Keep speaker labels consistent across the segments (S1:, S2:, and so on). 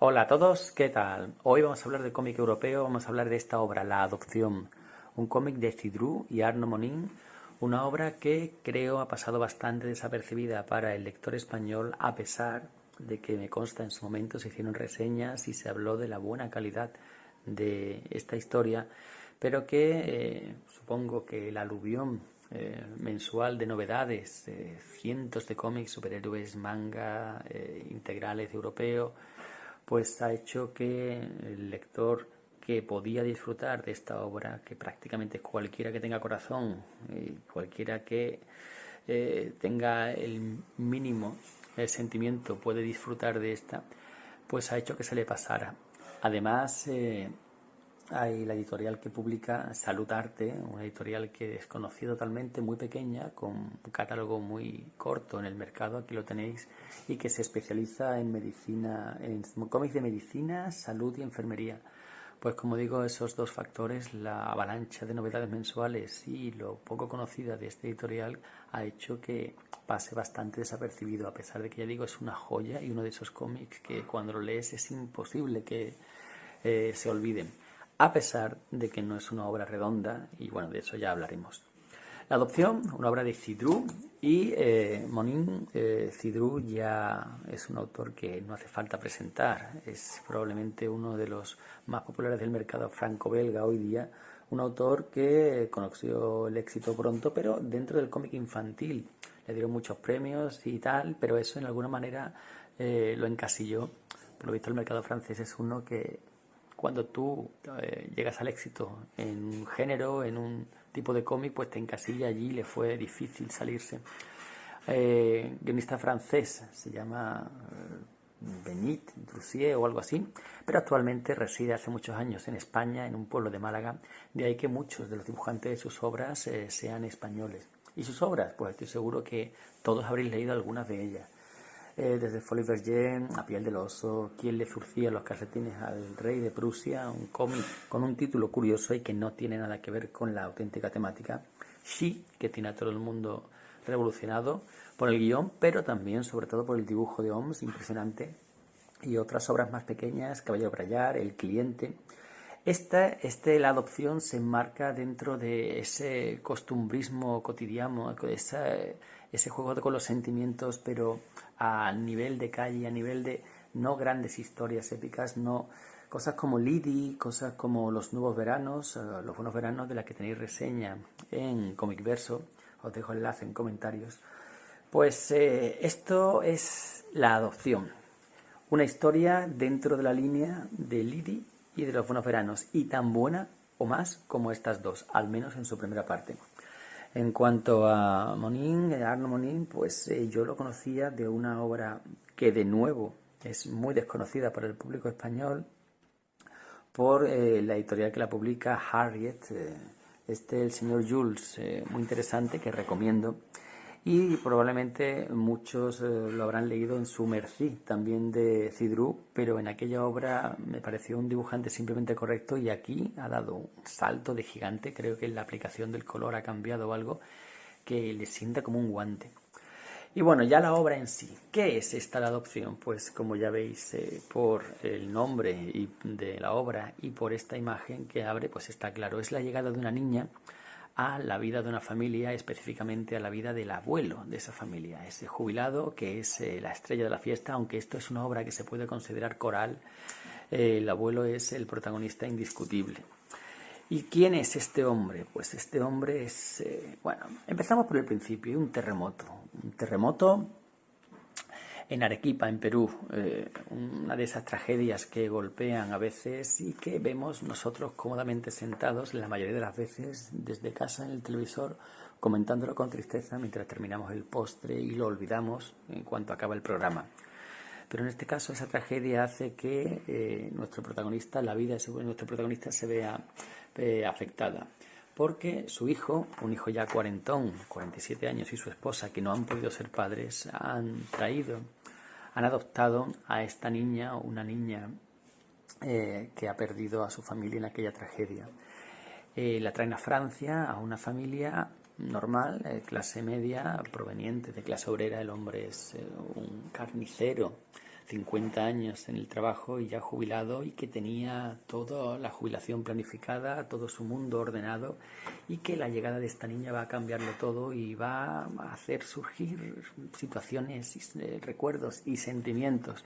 S1: Hola a todos, ¿qué tal? Hoy vamos a hablar de cómic europeo, vamos a hablar de esta obra, La Adopción, un cómic de Cidru y Arnaud Monin, una obra que creo ha pasado bastante desapercibida para el lector español, a pesar de que me consta en su momento se hicieron reseñas y se habló de la buena calidad de esta historia, pero que supongo que el aluvión mensual de novedades, cientos de cómics, superhéroes, manga, integrales europeos, pues ha hecho que el lector que podía disfrutar de esta obra, que prácticamente cualquiera que tenga corazón, cualquiera que tenga el mínimo sentimiento puede disfrutar de esta, pues ha hecho que se le pasara. Además, hay la editorial que publica Salud Arte, una editorial que desconocí totalmente, muy pequeña, con un catálogo muy corto en el mercado, aquí lo tenéis, y que se especializa en medicina, en cómics de medicina, salud y enfermería. Pues como digo, esos dos factores, la avalancha de novedades mensuales y lo poco conocida de esta editorial, ha hecho que pase bastante desapercibido, a pesar de que ya digo, es una joya y uno de esos cómics que cuando lo lees es imposible que se olviden, a pesar de que no es una obra redonda, y bueno, de eso ya hablaremos. La Adopción, una obra de Cidru y Monin. Cidru ya es un autor que no hace falta presentar, es probablemente uno de los más populares del mercado franco-belga hoy día, un autor que conoció el éxito pronto, pero dentro del cómic infantil. Le dieron muchos premios y tal, pero eso en alguna manera lo encasilló. Por lo visto el mercado francés es uno que cuando tú llegas al éxito en un género, en un tipo de cómic, pues te encasilla allí y le fue difícil salirse. Guionista francés, se llama Benit Drusier o algo así, pero actualmente reside hace muchos años en España, en un pueblo de Málaga, de ahí que muchos de los dibujantes de sus obras sean españoles. ¿Y sus obras? Pues estoy seguro que todos habréis leído algunas de ellas. Desde Folies Bergère, A piel del oso, Quién le zurcía los calcetines al rey de Prusia, un cómic con un título curioso y que no tiene nada que ver con la auténtica temática. She, que tiene a todo el mundo revolucionado por el guión, pero también sobre todo por el dibujo de Homs, impresionante. Y otras obras más pequeñas, Caballero Brayar, El cliente. La adopción se enmarca dentro de ese costumbrismo cotidiano, ese juego con los sentimientos, pero a nivel de calle, a nivel de no grandes historias épicas, no cosas como Lidi, cosas como Los Nuevos Veranos, Los Buenos Veranos, de la que tenéis reseña en Comic Verso, os dejo el enlace en comentarios. Pues esto es La Adopción, una historia dentro de la línea de Lidi y de Los Buenos Veranos, y tan buena o más como estas dos, al menos en su primera parte. En cuanto a Monin, Arnaud Monin, pues yo lo conocía de una obra que de nuevo es muy desconocida para el público español por la editorial que la publica, Harriet. El señor Jules, muy interesante, que recomiendo. Y probablemente muchos lo habrán leído en su Merci, también de Cidru, pero en aquella obra me pareció un dibujante simplemente correcto y aquí ha dado un salto de gigante. Creo que la aplicación del color ha cambiado algo que le sienta como un guante. Y bueno, ya la obra en sí. ¿Qué es esta La Adopción? Pues como ya veis por el nombre de la obra y por esta imagen que abre, pues está claro. Es la llegada de una niña a la vida de una familia, específicamente a la vida del abuelo de esa familia, ese jubilado que es la estrella de la fiesta, aunque esto es una obra que se puede considerar coral. El abuelo es el protagonista indiscutible. ¿Y quién es este hombre? Pues este hombre es, bueno, empezamos por el principio, un terremoto. Un terremoto en Arequipa, en Perú, una de esas tragedias que golpean a veces y que vemos nosotros cómodamente sentados, la mayoría de las veces, desde casa en el televisor, comentándolo con tristeza mientras terminamos el postre y lo olvidamos en cuanto acaba el programa. Pero en este caso esa tragedia hace que nuestro protagonista, la vida de nuestro protagonista se vea afectada. Porque su hijo, un hijo ya cuarentón, 47 años, y su esposa, que no han podido ser padres, han adoptado a esta niña, una niña que ha perdido a su familia en aquella tragedia. La traen a Francia, a una familia normal, clase media, proveniente de clase obrera. El hombre es un carnicero 50 años en el trabajo y ya jubilado, y que tenía toda la jubilación planificada, todo su mundo ordenado, y que la llegada de esta niña va a cambiarlo todo y va a hacer surgir situaciones, recuerdos y sentimientos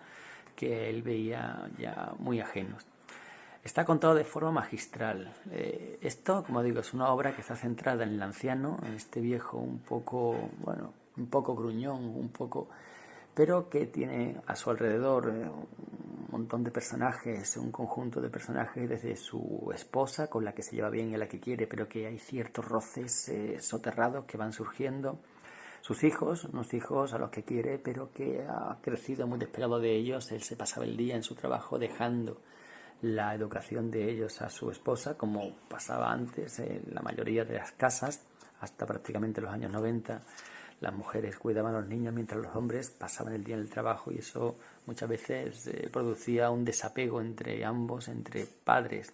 S1: que él veía ya muy ajenos. Está contado de forma magistral. Esto, como digo, es una obra que está centrada en el anciano, en este viejo un poco, bueno, un poco gruñón, un poco, pero que tiene a su alrededor un montón de personajes, un conjunto de personajes, desde su esposa, con la que se lleva bien y a la que quiere, pero que hay ciertos roces soterrados que van surgiendo. Sus hijos, unos hijos a los que quiere, pero que ha crecido muy despegado de ellos. Él se pasaba el día en su trabajo dejando la educación de ellos a su esposa, como pasaba antes en la mayoría de las casas, hasta prácticamente los años 90. Las mujeres cuidaban a los niños mientras los hombres pasaban el día en el trabajo, y eso muchas veces producía un desapego entre ambos, entre padres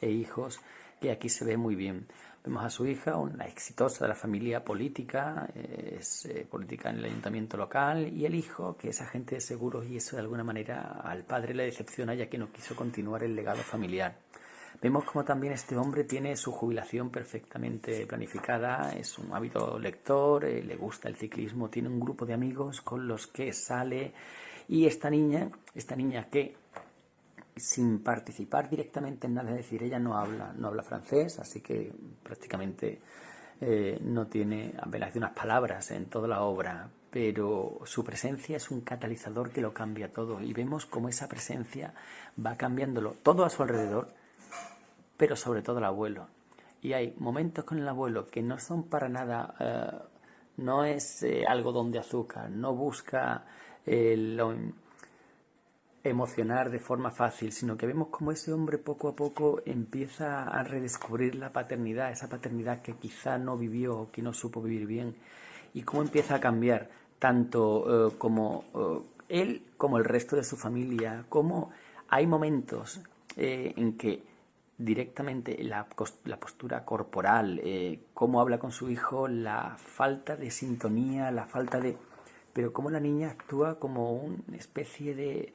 S1: e hijos, que aquí se ve muy bien. Vemos a su hija, una exitosa de la familia política, es política en el ayuntamiento local, y el hijo, que es agente de seguros, y eso de alguna manera al padre le decepciona, ya que no quiso continuar el legado familiar. Vemos como también este hombre tiene su jubilación perfectamente planificada, es un ávido lector, le gusta el ciclismo, tiene un grupo de amigos con los que sale, y esta niña que sin participar directamente en nada, es decir, ella no habla francés, así que prácticamente no tiene apenas de unas palabras en toda la obra, pero su presencia es un catalizador que lo cambia todo, y vemos cómo esa presencia va cambiándolo todo a su alrededor, pero sobre todo el abuelo. Y hay momentos con el abuelo que no son para nada, no es algodón de azúcar, no busca lo emocionar de forma fácil, sino que vemos como ese hombre poco a poco empieza a redescubrir la paternidad, esa paternidad que quizá no vivió o que no supo vivir bien, y cómo empieza a cambiar tanto como él como el resto de su familia, cómo hay momentos en que directamente la postura corporal, cómo habla con su hijo, la falta de sintonía, la falta de... pero cómo la niña actúa como una especie de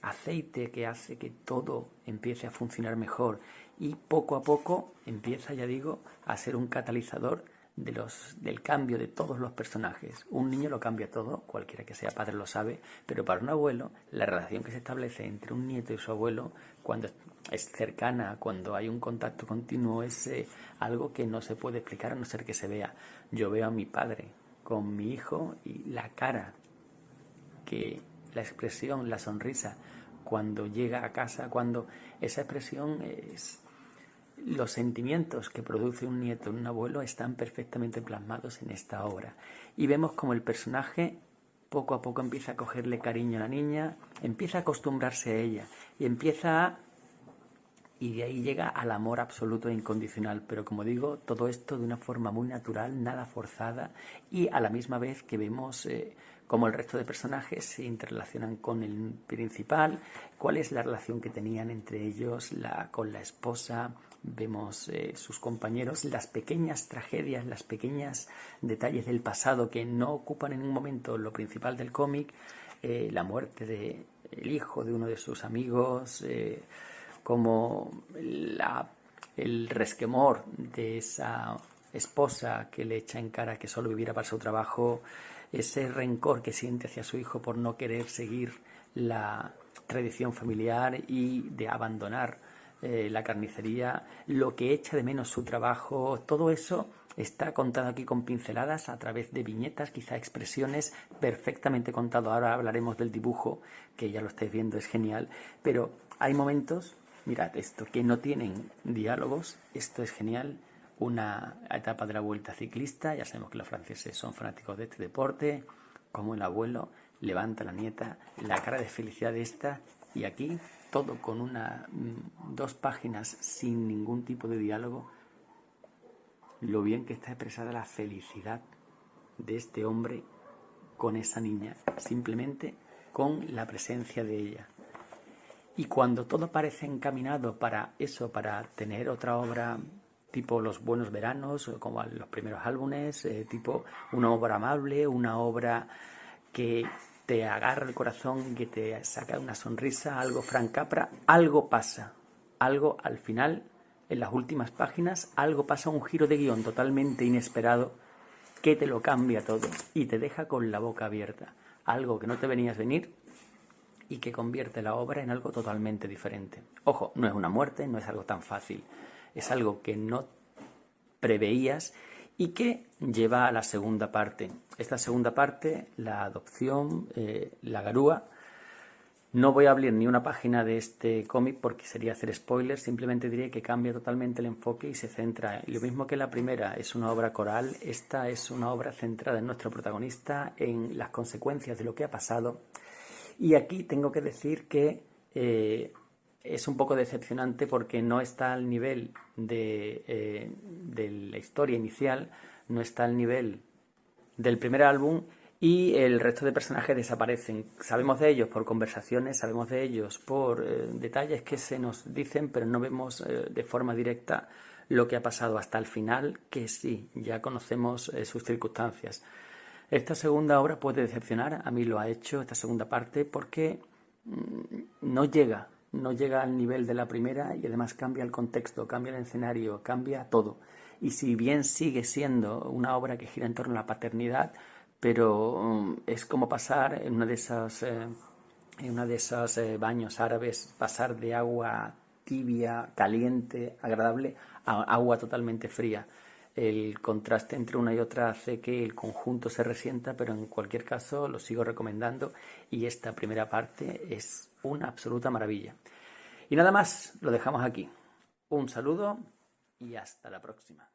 S1: aceite que hace que todo empiece a funcionar mejor, y poco a poco empieza, ya digo, a ser un catalizador del cambio de todos los personajes. Un niño lo cambia todo, cualquiera que sea padre lo sabe, pero para un abuelo la relación que se establece entre un nieto y su abuelo, cuando es cercana, cuando hay un contacto continuo, es algo que no se puede explicar a no ser que se vea. Yo veo a mi padre con mi hijo, y la cara, que la expresión, la sonrisa cuando llega a casa, cuando esa expresión es... Los sentimientos que produce un nieto en un abuelo están perfectamente plasmados en esta obra, y vemos como el personaje poco a poco empieza a cogerle cariño a la niña, empieza a acostumbrarse a ella, y de ahí llega al amor absoluto e incondicional, pero como digo, todo esto de una forma muy natural, nada forzada, y a la misma vez que vemos cómo el resto de personajes se interrelacionan con el principal, cuál es la relación que tenían entre ellos, con la esposa. Vemos sus compañeros, las pequeñas tragedias, las pequeñas detalles del pasado que no ocupan en un momento lo principal del cómic, la muerte del hijo de uno de sus amigos, como el resquemor de esa esposa que le echa en cara que solo viviera para su trabajo, ese rencor que siente hacia su hijo por no querer seguir la tradición familiar y de abandonar la carnicería, lo que echa de menos su trabajo, todo eso está contado aquí con pinceladas a través de viñetas, quizá expresiones, perfectamente contado. Ahora hablaremos del dibujo, que ya lo estáis viendo, es genial, pero hay momentos, mirad esto, que no tienen diálogos, esto es genial. Una etapa de la Vuelta Ciclista, ya sabemos que los franceses son fanáticos de este deporte, como el abuelo levanta a la nieta, la cara de felicidad de esta, y aquí todo con 2 páginas sin ningún tipo de diálogo, lo bien que está expresada la felicidad de este hombre con esa niña, simplemente con la presencia de ella. Y cuando todo parece encaminado para eso, para tener otra obra tipo Los buenos veranos, como los primeros álbumes, tipo una obra amable, una obra que te agarra el corazón, que te saca una sonrisa, algo Frank Capra, algo pasa, algo al final, en las últimas páginas, algo pasa, un giro de guión totalmente inesperado que te lo cambia todo y te deja con la boca abierta, algo que no te venías venir y que convierte la obra en algo totalmente diferente. Ojo, no es una muerte, no es algo tan fácil, es algo que no preveías y que lleva a la segunda parte. Esta segunda parte, la adopción, la garúa. No voy a abrir ni una página de este cómic porque sería hacer spoilers, simplemente diré que cambia totalmente el enfoque y se centra, lo mismo que la primera es una obra coral, esta es una obra centrada en nuestro protagonista, en las consecuencias de lo que ha pasado. Y aquí tengo que decir que es un poco decepcionante porque no está al nivel de la historia inicial, no está al nivel del primer álbum y el resto de personajes desaparecen. Sabemos de ellos por conversaciones, sabemos de ellos por detalles que se nos dicen, pero no vemos de forma directa lo que ha pasado hasta el final, que sí, ya conocemos sus circunstancias. Esta segunda obra puede decepcionar, a mí lo ha hecho, esta segunda parte, porque no llega al nivel de la primera y además cambia el contexto, cambia el escenario, cambia todo. Y si bien sigue siendo una obra que gira en torno a la paternidad, pero es como pasar en una de esos baños árabes, pasar de agua tibia, caliente, agradable, a agua totalmente fría. El contraste entre una y otra hace que el conjunto se resienta, pero en cualquier caso lo sigo recomendando y esta primera parte es una absoluta maravilla. Y nada más, lo dejamos aquí. Un saludo y hasta la próxima.